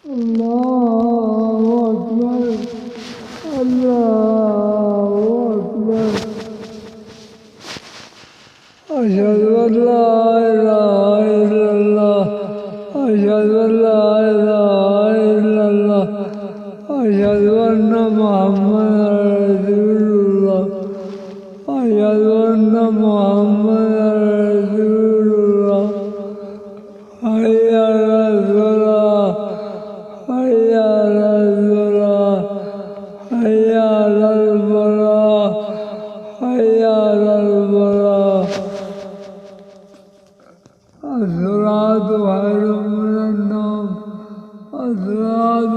الله أكبر. الله أكبر. أشهد أن لا إله إلا الله. أشهد أن لا إله إلا الله. أشهد أن محمدا رسول الله. أشهد أن محمدا رسول الله. حي على الصلاة. حي على الصلاة. حي على الفلاح. حي على الفلاح. الصلاة خير من النوم. الصلاة